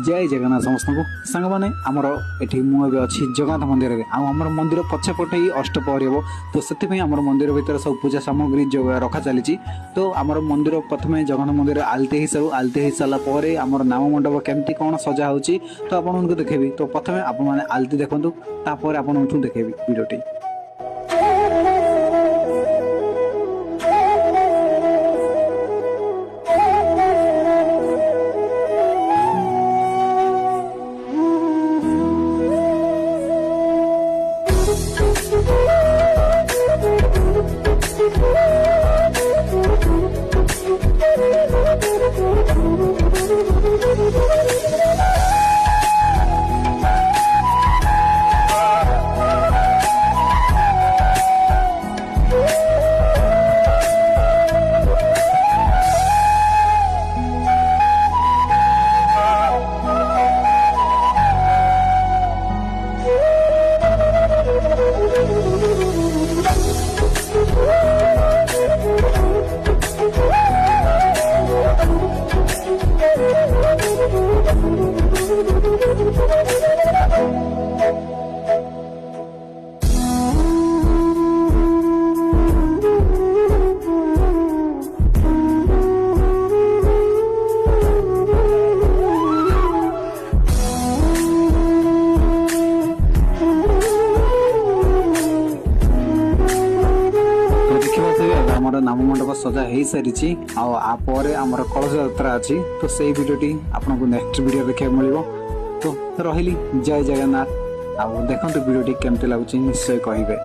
जय जगन्नाथ समस्त को सांग मैंने आमर ये मुझे अच्छी जगन्नाथ मंदिर में आमर मंदिर पछपटे ही अष्टपहरी हम तो से आम मंदिर भीतर सब पूजा सामग्री रखा चली तो आमर मंदिर प्रथम जगन्नाथ मंदिर आलती हो सारापर आमर नाम मंडप केमती कौन सजा हो तो आपको देखेबी तो प्रथम आप आलती देखूँ तापर आपको देखेबी वीडियोटी। नाम मंडप सजा हो सारी आपर आमर कलश यात्रा अच्छी तो से वीडियोटी आपको नेक्स्ट वीडियो देखा मिले तो रही जय जगन्नाथ। देखते वीडियोटी केमती लगुच निश्चय कहे।